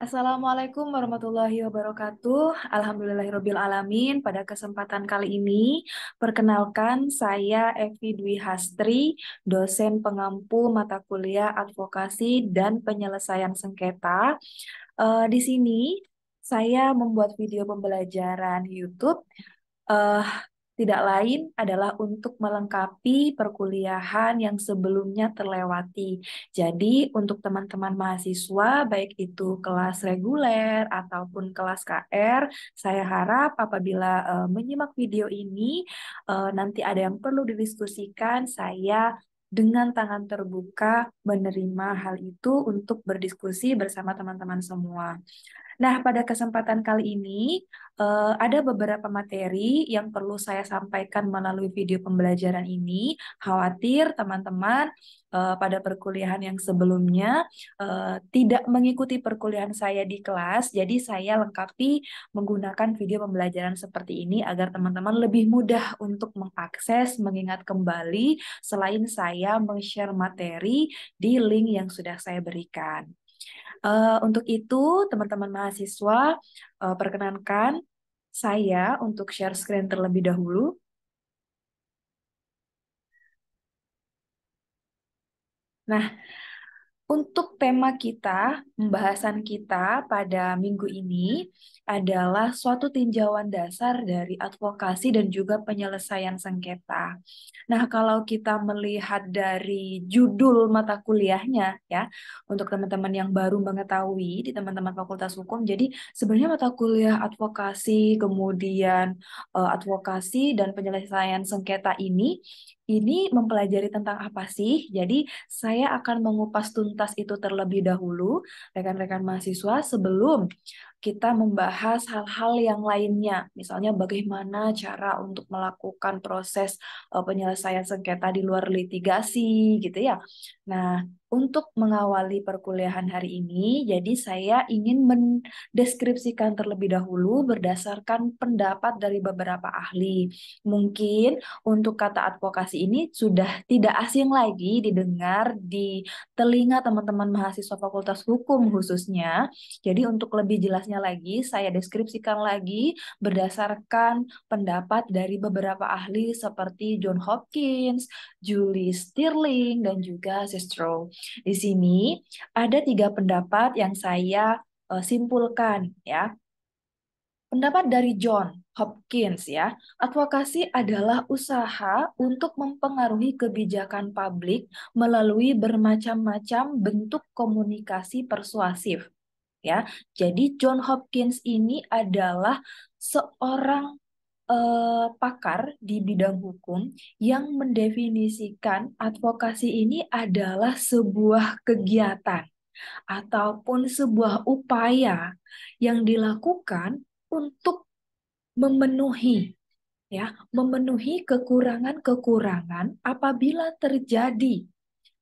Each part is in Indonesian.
Assalamualaikum warahmatullahi wabarakatuh. Alhamdulillahirabbil alamin. Pada kesempatan kali ini, perkenalkan saya Evi Dwi Hastri, dosen pengampu mata kuliah Advokasi dan Penyelesaian Sengketa. Di sini saya membuat video pembelajaran YouTube. eh, Tidak lain adalah untuk melengkapi perkuliahan yang sebelumnya terlewati. Jadi, untuk teman-teman mahasiswa, baik itu kelas reguler ataupun kelas KR, saya harap apabila menyimak video ini, nanti ada yang perlu didiskusikan, saya dengan tangan terbuka menerima hal itu untuk berdiskusi bersama teman-teman semua. Nah, pada kesempatan kali ini ada beberapa materi yang perlu saya sampaikan melalui video pembelajaran ini. Khawatir teman-teman pada perkuliahan yang sebelumnya tidak mengikuti perkuliahan saya di kelas, jadi saya lengkapi menggunakan video pembelajaran seperti ini agar teman-teman lebih mudah untuk mengakses, mengingat kembali selain saya meng-share materi di link yang sudah saya berikan. Untuk itu, teman-teman mahasiswa, perkenankan saya untuk share screen terlebih dahulu. Nah, untuk tema kita, pembahasan kita pada minggu ini adalah suatu tinjauan dasar dari advokasi dan juga penyelesaian sengketa. Nah, kalau kita melihat dari judul mata kuliahnya, ya, untuk teman-teman yang baru mengetahui di teman-teman Fakultas Hukum, jadi sebenarnya mata kuliah advokasi, kemudian advokasi dan penyelesaian sengketa ini mempelajari tentang apa sih? Jadi saya akan mengupas tuntas itu terlebih dahulu, rekan-rekan mahasiswa, sebelum kita membahas hal-hal yang lainnya. Misalnya bagaimana cara untuk melakukan proses penyelesaian sengketa di luar litigasi, gitu ya. Nah, untuk mengawali perkuliahan hari ini, jadi saya ingin mendeskripsikan terlebih dahulu berdasarkan pendapat dari beberapa ahli. Mungkin untuk kata advokasi ini sudah tidak asing lagi didengar di telinga teman-teman mahasiswa Fakultas Hukum khususnya. Jadi untuk lebih jelasnya lagi, saya deskripsikan lagi berdasarkan pendapat dari beberapa ahli seperti John Hopkins, Julie Stirling, dan juga Sistro. Di sini ada tiga pendapat yang saya simpulkan ya. Pendapat dari John Hopkins ya, advokasi adalah usaha untuk mempengaruhi kebijakan publik melalui bermacam-macam bentuk komunikasi persuasif ya. Jadi John Hopkins ini adalah seorang pakar di bidang hukum yang mendefinisikan advokasi ini adalah sebuah kegiatan ataupun sebuah upaya yang dilakukan untuk memenuhi memenuhi kekurangan-kekurangan apabila terjadi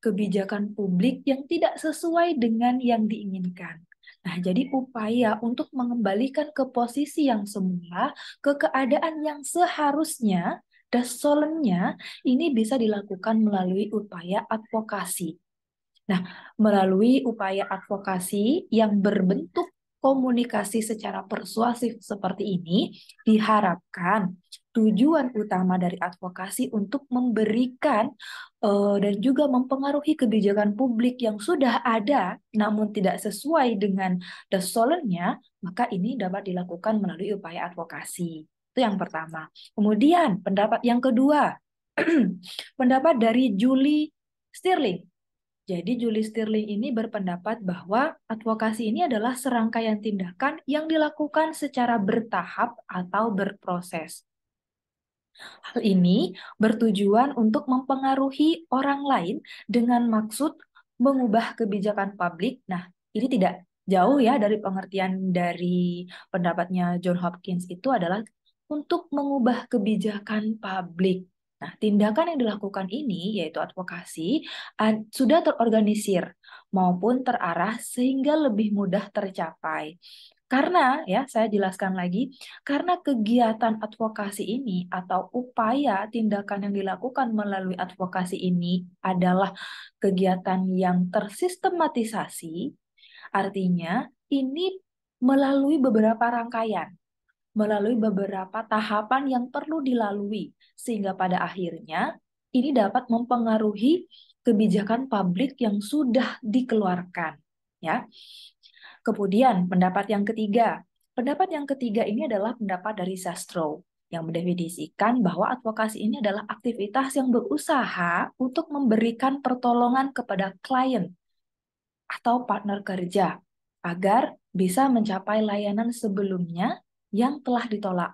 kebijakan publik yang tidak sesuai dengan yang diinginkan. Nah, jadi upaya untuk mengembalikan ke posisi yang semula, ke keadaan yang seharusnya dan solemnya, ini bisa dilakukan melalui upaya advokasi. Nah, melalui upaya advokasi yang berbentuk komunikasi secara persuasif seperti ini, diharapkan tujuan utama dari advokasi untuk memberikan dan juga mempengaruhi kebijakan publik yang sudah ada namun tidak sesuai dengan desalinnya, maka ini dapat dilakukan melalui upaya advokasi. Itu yang pertama. Kemudian pendapat yang kedua, pendapat dari Julie Stirling. Jadi Julie Stirling ini berpendapat bahwa advokasi ini adalah serangkaian tindakan yang dilakukan secara bertahap atau berproses. Hal ini bertujuan untuk mempengaruhi orang lain dengan maksud mengubah kebijakan publik. Nah, ini tidak jauh ya dari pengertian dari pendapatnya John Hopkins, itu adalah untuk mengubah kebijakan publik. Nah, tindakan yang dilakukan ini, yaitu advokasi, sudah terorganisir maupun terarah sehingga lebih mudah tercapai. Karena, ya, saya jelaskan lagi, karena kegiatan advokasi ini atau upaya tindakan yang dilakukan melalui advokasi ini adalah kegiatan yang tersistematisasi, artinya ini melalui beberapa rangkaian, melalui beberapa tahapan yang perlu dilalui, sehingga pada akhirnya ini dapat mempengaruhi kebijakan publik yang sudah dikeluarkan. Ya. Kemudian pendapat yang ketiga. Pendapat yang ketiga ini adalah pendapat dari Zastrow yang mendefinisikan bahwa advokasi ini adalah aktivitas yang berusaha untuk memberikan pertolongan kepada klien atau partner kerja agar bisa mencapai layanan sebelumnya yang telah ditolak.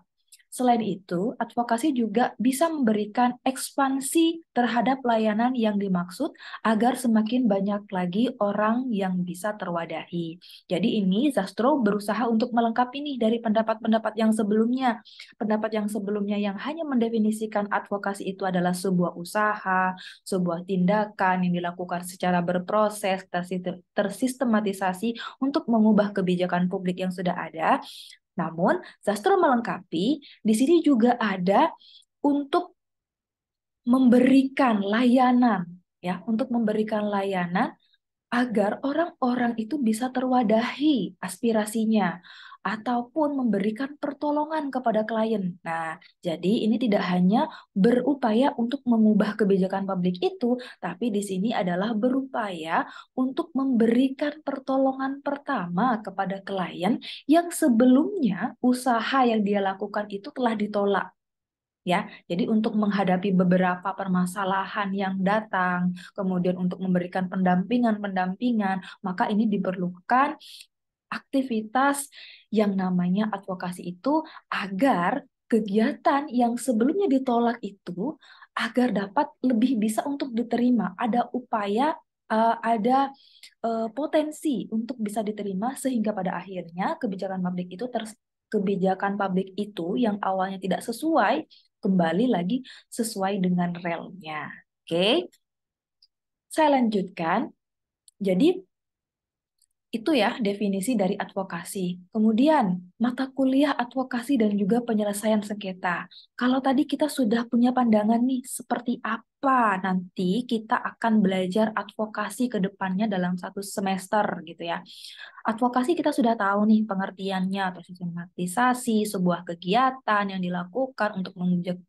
Selain itu, advokasi juga bisa memberikan ekspansi terhadap layanan yang dimaksud agar semakin banyak lagi orang yang bisa terwadahi. Jadi ini Zastrow berusaha untuk melengkapi nih dari pendapat-pendapat yang sebelumnya. Pendapat yang sebelumnya yang hanya mendefinisikan advokasi itu adalah sebuah usaha, sebuah tindakan yang dilakukan secara berproses, tersistematisasi untuk mengubah kebijakan publik yang sudah ada. Namun, Zastrow melengkapi, di sini juga ada untuk memberikan layanan, ya, untuk memberikan layanan agar orang-orang itu bisa terwadahi aspirasinya ataupun memberikan pertolongan kepada klien. Nah, jadi ini tidak hanya berupaya untuk mengubah kebijakan publik itu, tapi di sini adalah berupaya untuk memberikan pertolongan pertama kepada klien yang sebelumnya usaha yang dia lakukan itu telah ditolak. Ya, jadi untuk menghadapi beberapa permasalahan yang datang, kemudian untuk memberikan pendampingan-pendampingan, maka ini diperlukan aktivitas yang namanya advokasi itu agar kegiatan yang sebelumnya ditolak itu agar dapat lebih bisa untuk diterima. Ada upaya, ada potensi untuk bisa diterima sehingga pada akhirnya kebijakan publik itu yang awalnya tidak sesuai kembali lagi sesuai dengan relnya. Oke, saya lanjutkan. Jadi itu ya definisi dari advokasi. Kemudian mata kuliah advokasi dan juga penyelesaian sengketa. Kalau tadi kita sudah punya pandangan nih seperti apa nanti kita akan belajar advokasi ke depannya dalam satu semester gitu ya. Advokasi kita sudah tahu nih pengertiannya atau sistematisasi sebuah kegiatan yang dilakukan untuk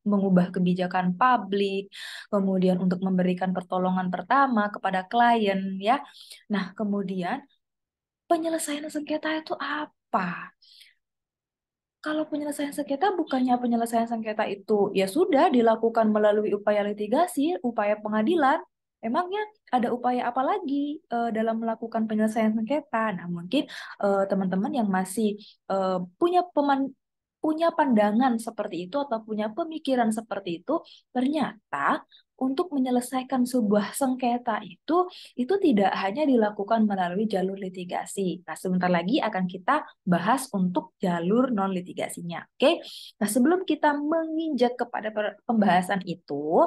mengubah kebijakan publik, kemudian untuk memberikan pertolongan pertama kepada klien ya. Nah, kemudian penyelesaian sengketa itu apa? Kalau penyelesaian sengketa bukannya penyelesaian sengketa itu ya sudah dilakukan melalui upaya litigasi, upaya pengadilan. Emangnya ada upaya apa lagi dalam melakukan penyelesaian sengketa? Nah, mungkin teman-teman yang masih punya pandangan seperti itu atau punya pemikiran seperti itu, ternyata untuk menyelesaikan sebuah sengketa itu tidak hanya dilakukan melalui jalur litigasi. Nah, sebentar lagi akan kita bahas untuk jalur non-litigasinya. Oke? Nah, sebelum kita menginjak kepada pembahasan itu,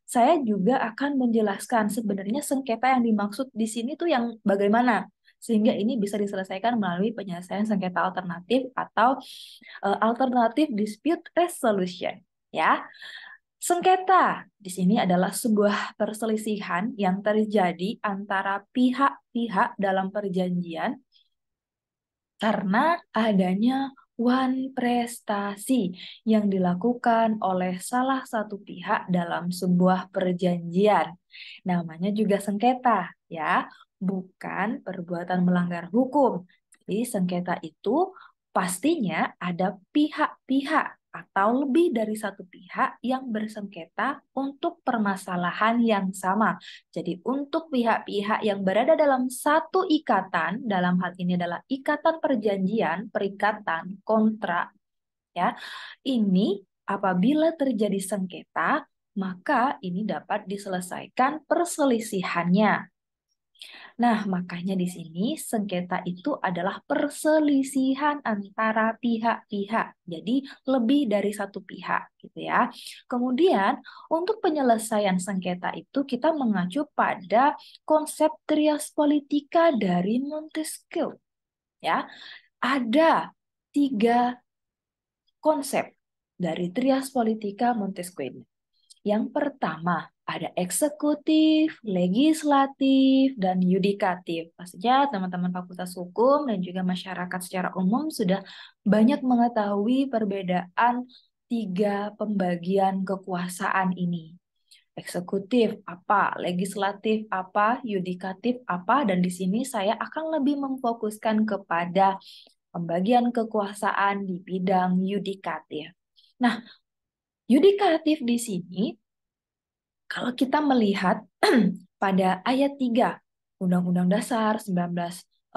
saya juga akan menjelaskan sebenarnya sengketa yang dimaksud di sini tuh yang bagaimana. Sehingga ini bisa diselesaikan melalui penyelesaian sengketa alternatif atau alternative dispute resolution. Ya, sengketa di sini adalah sebuah perselisihan yang terjadi antara pihak-pihak dalam perjanjian karena adanya one prestasi yang dilakukan oleh salah satu pihak dalam sebuah perjanjian. Namanya juga sengketa, ya, bukan perbuatan melanggar hukum. Jadi sengketa itu pastinya ada pihak-pihak atau lebih dari satu pihak yang bersengketa untuk permasalahan yang sama. Jadi untuk pihak-pihak yang berada dalam satu ikatan, dalam hal ini adalah ikatan perjanjian, perikatan, kontrak, ya. Ini apabila terjadi sengketa, maka ini dapat diselesaikan perselisihannya. Nah, makanya di sini sengketa itu adalah perselisihan antara pihak-pihak. Jadi lebih dari satu pihak gitu ya. Kemudian untuk penyelesaian sengketa itu kita mengacu pada konsep trias politika dari Montesquieu. Ya, ada 3 konsep dari trias politika Montesquieu. Yang pertama, ada eksekutif, legislatif, dan yudikatif. Pastinya teman-teman Fakultas Hukum dan juga masyarakat secara umum sudah banyak mengetahui perbedaan tiga pembagian kekuasaan ini. Eksekutif apa, legislatif apa, yudikatif apa, dan di sini saya akan lebih memfokuskan kepada pembagian kekuasaan di bidang yudikatif. Nah, yudikatif di sini kalau kita melihat pada ayat 3 Undang-Undang Dasar 1945,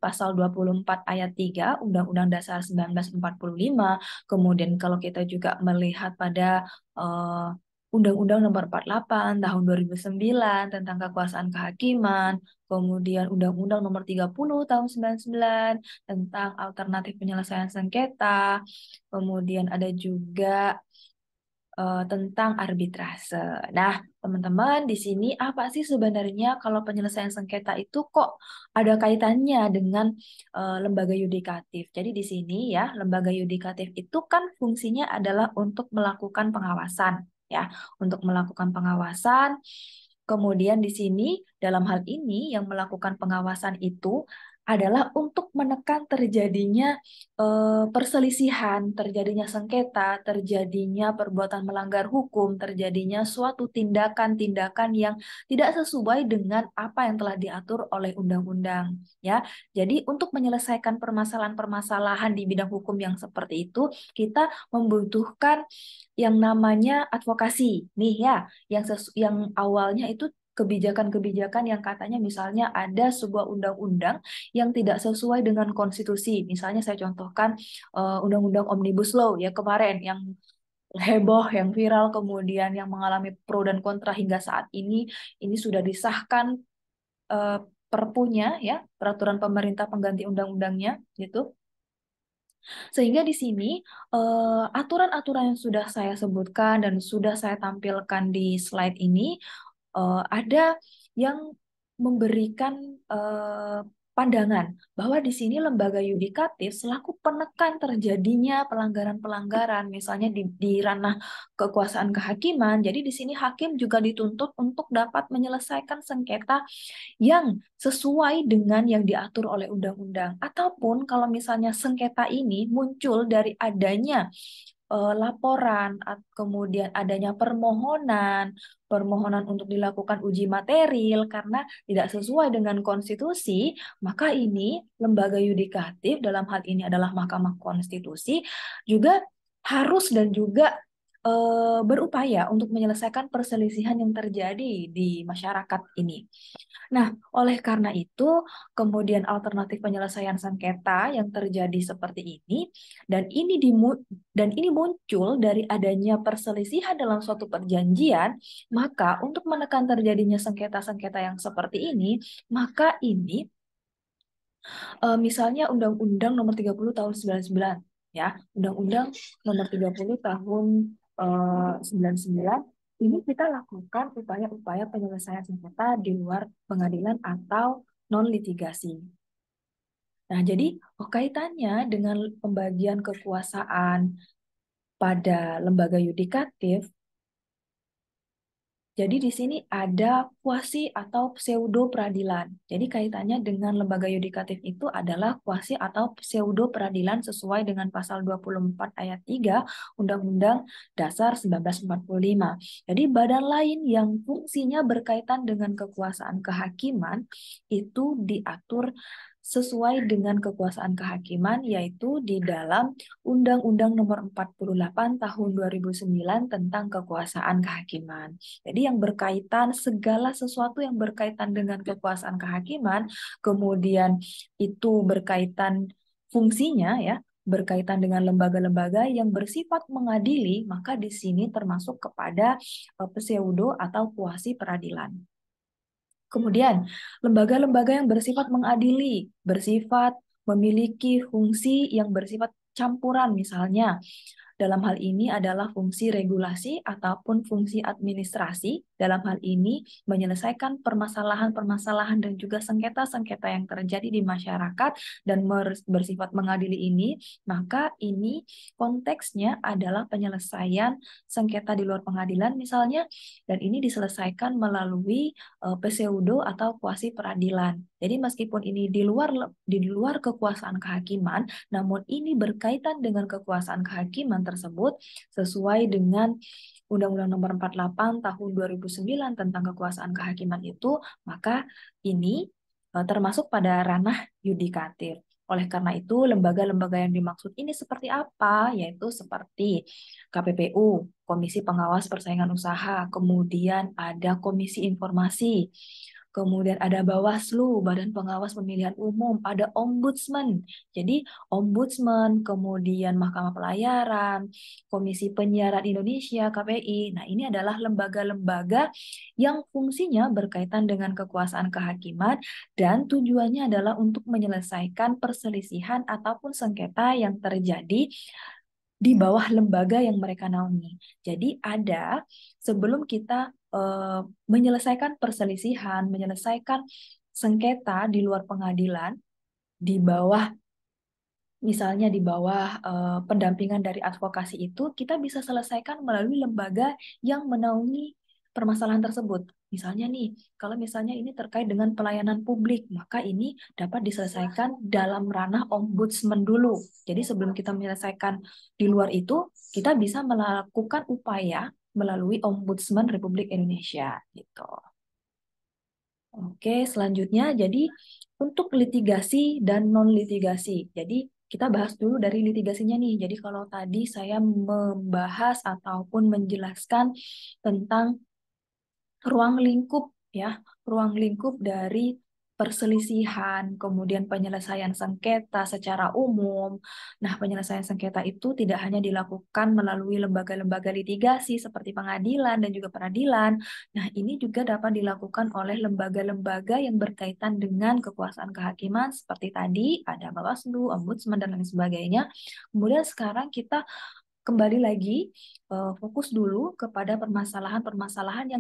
pasal 24 ayat 3 Undang-Undang Dasar 1945, kemudian kalau kita juga melihat pada eh, Undang-Undang Nomor 48 tahun 2009 tentang kekuasaan kehakiman, kemudian Undang-Undang Nomor 30 tahun 99 tentang alternatif penyelesaian sengketa, kemudian ada juga tentang arbitrase. Nah, teman-teman, di sini apa sih sebenarnya kalau penyelesaian sengketa itu kok ada kaitannya dengan lembaga yudikatif? Jadi di sini ya, lembaga yudikatif itu kan fungsinya adalah untuk melakukan pengawasan, ya, untuk melakukan pengawasan. Kemudian di sini dalam hal ini yang melakukan pengawasan itu adalah untuk menekan terjadinya perselisihan, terjadinya sengketa, terjadinya perbuatan melanggar hukum, terjadinya suatu tindakan-tindakan yang tidak sesuai dengan apa yang telah diatur oleh undang-undang, ya. Jadi untuk menyelesaikan permasalahan-permasalahan di bidang hukum yang seperti itu, kita membutuhkan yang namanya advokasi, nih ya, yang awalnya itu kebijakan-kebijakan yang katanya misalnya ada sebuah undang-undang yang tidak sesuai dengan konstitusi. Misalnya saya contohkan Undang-Undang Omnibus Law ya kemarin yang heboh, yang viral, kemudian yang mengalami pro dan kontra hingga saat ini sudah disahkan eh, perpunya ya, peraturan pemerintah pengganti undang-undangnya gitu. Sehingga di sini aturan-aturan yang sudah saya sebutkan dan sudah saya tampilkan di slide ini ada yang memberikan eh, pandangan bahwa di sini lembaga yudikatif selaku penekan terjadinya pelanggaran-pelanggaran, misalnya di ranah kekuasaan kehakiman. Jadi di sini hakim juga dituntut untuk dapat menyelesaikan sengketa yang sesuai dengan yang diatur oleh undang-undang. Ataupun kalau misalnya sengketa ini muncul dari adanya laporan, kemudian adanya permohonan untuk dilakukan uji material karena tidak sesuai dengan konstitusi, maka ini lembaga yudikatif dalam hal ini adalah Mahkamah Konstitusi juga harus dan juga berupaya untuk menyelesaikan perselisihan yang terjadi di masyarakat ini. Nah, oleh karena itu, kemudian alternatif penyelesaian sengketa yang terjadi seperti ini, dan ini muncul dari adanya perselisihan dalam suatu perjanjian, maka untuk menekan terjadinya sengketa-sengketa yang seperti ini, maka ini misalnya Undang-Undang Nomor 30 Tahun 99, ya, Undang-Undang Nomor 30 Tahun 99, ini kita lakukan upaya-upaya penyelesaian sengketa di luar pengadilan atau non litigasi. Nah, jadi kaitannya dengan pembagian kekuasaan pada lembaga yudikatif, jadi di sini ada kuasi atau pseudo peradilan. Jadi kaitannya dengan lembaga yudikatif itu adalah kuasi atau pseudo peradilan sesuai dengan pasal 24 ayat 3 Undang-Undang Dasar 1945. Jadi badan lain yang fungsinya berkaitan dengan kekuasaan kehakiman itu diatur sesuai dengan kekuasaan kehakiman yaitu di dalam Undang-Undang Nomor 48 Tahun 2009 tentang kekuasaan kehakiman. Jadi yang berkaitan segala sesuatu yang berkaitan dengan kekuasaan kehakiman, kemudian itu berkaitan fungsinya ya, berkaitan dengan lembaga-lembaga yang bersifat mengadili, maka di sini termasuk kepada pseudo atau kuasi peradilan. Kemudian, lembaga-lembaga yang bersifat mengadili, bersifat memiliki fungsi yang bersifat campuran misalnya dalam hal ini adalah fungsi regulasi ataupun fungsi administrasi. Dalam hal ini menyelesaikan permasalahan-permasalahan dan juga sengketa-sengketa yang terjadi di masyarakat dan bersifat mengadili ini, maka ini konteksnya adalah penyelesaian sengketa di luar pengadilan misalnya, dan ini diselesaikan melalui pseudo atau kuasi peradilan. Jadi meskipun ini di luar kekuasaan kehakiman, namun ini berkaitan dengan kekuasaan kehakiman tersebut sesuai dengan Undang-Undang Nomor 48 Tahun 2009 tentang kekuasaan kehakiman itu, maka ini termasuk pada ranah yudikatif. Oleh karena itu, lembaga-lembaga yang dimaksud ini seperti apa? Yaitu seperti KPPU, Komisi Pengawas Persaingan Usaha, kemudian ada Komisi Informasi, kemudian ada Bawaslu, Badan Pengawas Pemilihan Umum, ada Ombudsman. Jadi Ombudsman, kemudian Mahkamah Pelayaran, Komisi Penyiaran Indonesia, KPI. Nah, ini adalah lembaga-lembaga yang fungsinya berkaitan dengan kekuasaan kehakiman dan tujuannya adalah untuk menyelesaikan perselisihan ataupun sengketa yang terjadi di bawah lembaga yang mereka naungi. Jadi ada sebelum kita menyelesaikan perselisihan, menyelesaikan sengketa di luar pengadilan, di bawah misalnya di bawah pendampingan dari advokasi itu, kita bisa selesaikan melalui lembaga yang menaungi permasalahan tersebut. Misalnya nih, kalau misalnya ini terkait dengan pelayanan publik, maka ini dapat diselesaikan dalam ranah ombudsman dulu. Jadi sebelum kita menyelesaikan di luar itu, kita bisa melakukan upaya melalui Ombudsman Republik Indonesia gitu. Oke, selanjutnya jadi untuk litigasi dan non-litigasi. Jadi kita bahas dulu dari litigasinya nih. Jadi kalau tadi saya membahas ataupun menjelaskan tentang ruang lingkup ya, ruang lingkup dari perselisihan, kemudian penyelesaian sengketa secara umum. Nah, penyelesaian sengketa itu tidak hanya dilakukan melalui lembaga-lembaga litigasi seperti pengadilan dan juga peradilan. Nah, ini juga dapat dilakukan oleh lembaga-lembaga yang berkaitan dengan kekuasaan kehakiman seperti tadi ada Bawaslu, Ombudsman dan lain sebagainya. Kemudian sekarang kita kembali lagi fokus dulu kepada permasalahan-permasalahan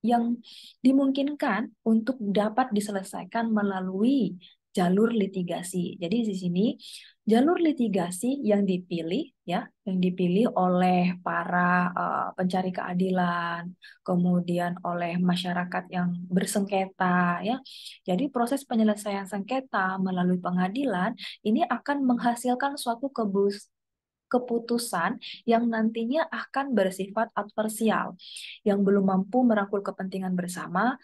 yang dimungkinkan untuk dapat diselesaikan melalui jalur litigasi. Jadi di sini jalur litigasi yang dipilih ya, yang dipilih oleh para pencari keadilan, kemudian oleh masyarakat yang bersengketa ya. Jadi proses penyelesaian sengketa melalui pengadilan ini akan menghasilkan suatu keputusan yang nantinya akan bersifat adversial, yang belum mampu merangkul kepentingan bersama.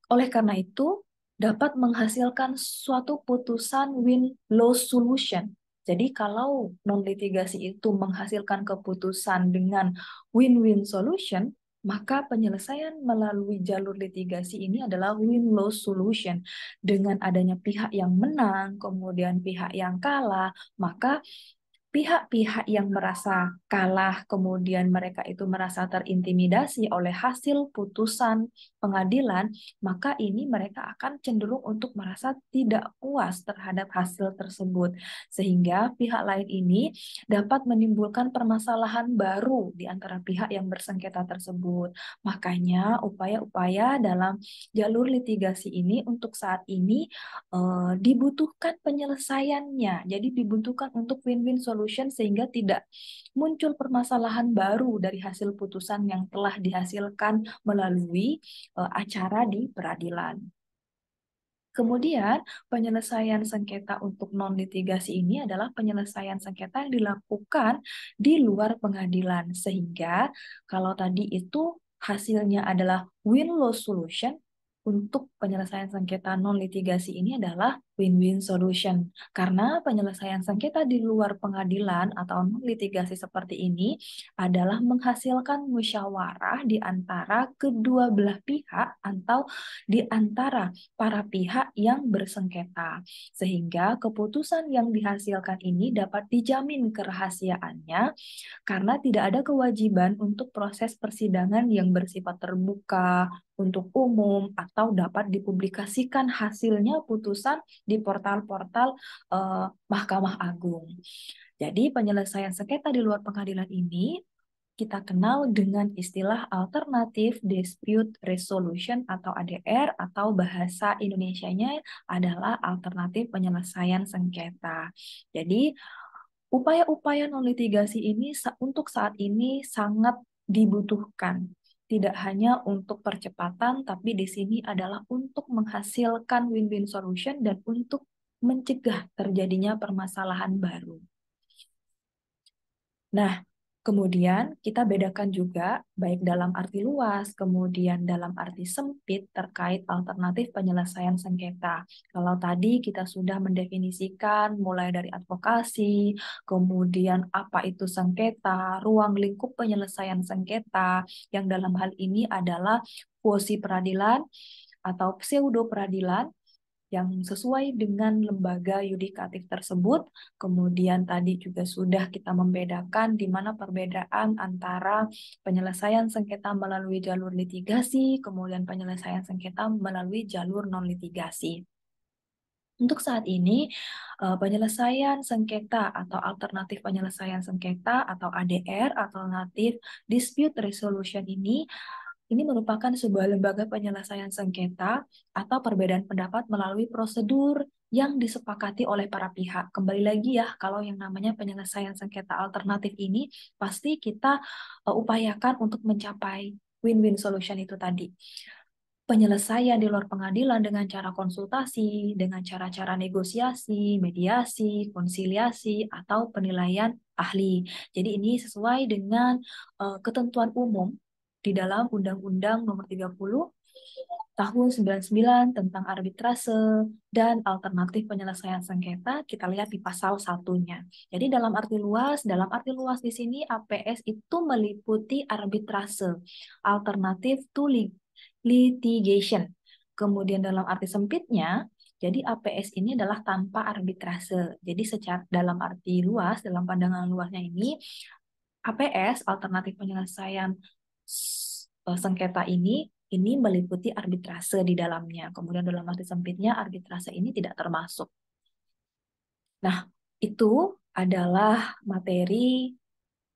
Oleh karena itu, dapat menghasilkan suatu putusan win-lose solution. Jadi kalau non-litigasi itu menghasilkan keputusan dengan win-win solution, maka penyelesaian melalui jalur litigasi ini adalah win-lose solution. Dengan adanya pihak yang menang, kemudian pihak yang kalah, maka pihak-pihak yang merasa kalah, kemudian mereka itu merasa terintimidasi oleh hasil putusan pengadilan, maka ini mereka akan cenderung untuk merasa tidak puas terhadap hasil tersebut. Sehingga pihak lain ini dapat menimbulkan permasalahan baru di antara pihak yang bersengketa tersebut. Makanya upaya-upaya dalam jalur litigasi ini untuk saat ini dibutuhkan penyelesaiannya. Jadi dibutuhkan untuk win-win solution sehingga tidak muncul permasalahan baru dari hasil putusan yang telah dihasilkan melalui acara di peradilan. Kemudian, penyelesaian sengketa untuk non-litigasi ini adalah penyelesaian sengketa yang dilakukan di luar pengadilan. Sehingga kalau tadi itu hasilnya adalah win-lose solution, untuk penyelesaian sengketa non-litigasi ini adalah win-win solution. Karena penyelesaian sengketa di luar pengadilan atau non-litigasi seperti ini adalah menghasilkan musyawarah di antara kedua belah pihak atau di antara para pihak yang bersengketa. Sehingga keputusan yang dihasilkan ini dapat dijamin kerahasiaannya karena tidak ada kewajiban untuk proses persidangan yang bersifat terbuka, untuk umum atau dapat dipublikasikan hasilnya putusan di portal-portal Mahkamah Agung. Jadi penyelesaian sengketa di luar pengadilan ini kita kenal dengan istilah Alternative Dispute Resolution atau ADR, atau bahasa Indonesianya adalah alternatif penyelesaian sengketa. Jadi upaya-upaya non litigasi ini untuk saat ini sangat dibutuhkan. Tidak hanya untuk percepatan, tapi di sini adalah untuk menghasilkan win-win solution dan untuk mencegah terjadinya permasalahan baru. Nah, kemudian kita bedakan juga baik dalam arti luas, kemudian dalam arti sempit terkait alternatif penyelesaian sengketa. Kalau tadi kita sudah mendefinisikan mulai dari advokasi, kemudian apa itu sengketa, ruang lingkup penyelesaian sengketa, yang dalam hal ini adalah quasi peradilan atau pseudo peradilan, yang sesuai dengan lembaga yudikatif tersebut. Kemudian tadi juga sudah kita membedakan di mana perbedaan antara penyelesaian sengketa melalui jalur litigasi, kemudian penyelesaian sengketa melalui jalur non-litigasi. Untuk saat ini, penyelesaian sengketa atau alternatif penyelesaian sengketa atau ADR, alternatif dispute resolution ini merupakan sebuah lembaga penyelesaian sengketa atau perbedaan pendapat melalui prosedur yang disepakati oleh para pihak. Kembali lagi ya, kalau yang namanya penyelesaian sengketa alternatif ini, pasti kita upayakan untuk mencapai win-win solution itu tadi. Penyelesaian di luar pengadilan dengan cara konsultasi, dengan cara-cara negosiasi, mediasi, konsiliasi, atau penilaian ahli. Jadi ini sesuai dengan ketentuan umum di dalam Undang-Undang Nomor 30 Tahun 99 tentang arbitrase dan alternatif penyelesaian sengketa. Kita lihat di pasal satunya. Jadi dalam arti luas di sini APS itu meliputi arbitrase, alternatif to litigation. Kemudian dalam arti sempitnya, jadi APS ini adalah tanpa arbitrase. Jadi secara dalam arti luas, dalam pandangan luasnya ini, APS, alternatif penyelesaian sengketa ini meliputi arbitrase di dalamnya. Kemudian dalam arti sempitnya, arbitrase ini tidak termasuk. Nah, itu adalah materi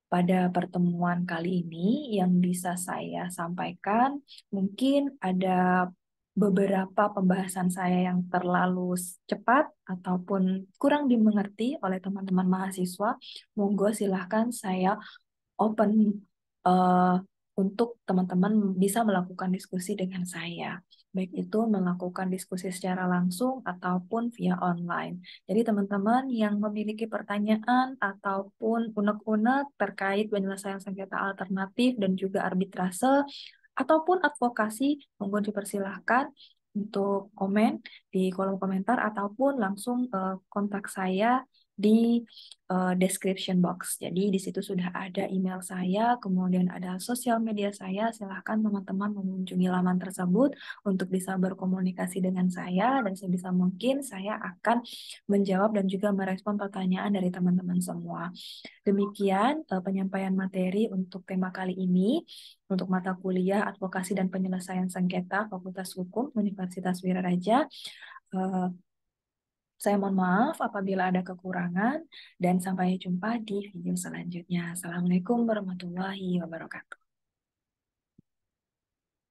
pada pertemuan kali ini yang bisa saya sampaikan. Mungkin ada beberapa pembahasan saya yang terlalu cepat ataupun kurang dimengerti oleh teman-teman mahasiswa. Monggo silahkan, saya open eh, untuk teman-teman bisa melakukan diskusi dengan saya, baik itu melakukan diskusi secara langsung ataupun via online. Jadi teman-teman yang memiliki pertanyaan ataupun unek-unek terkait penyelesaian sengketa alternatif dan juga arbitrase ataupun advokasi, monggo dipersilahkan untuk komen di kolom komentar ataupun langsung kontak saya di description box. Jadi di situ sudah ada email saya, kemudian ada sosial media saya. Silahkan teman-teman mengunjungi laman tersebut untuk bisa berkomunikasi dengan saya, dan sebisa mungkin saya akan menjawab dan juga merespon pertanyaan dari teman-teman semua. Demikian penyampaian materi untuk tema kali ini untuk mata kuliah Advokasi dan Penyelesaian Sengketa Fakultas Hukum Universitas Wiraraja. Eh, saya mohon maaf apabila ada kekurangan, dan sampai jumpa di video selanjutnya. Assalamualaikum warahmatullahi wabarakatuh.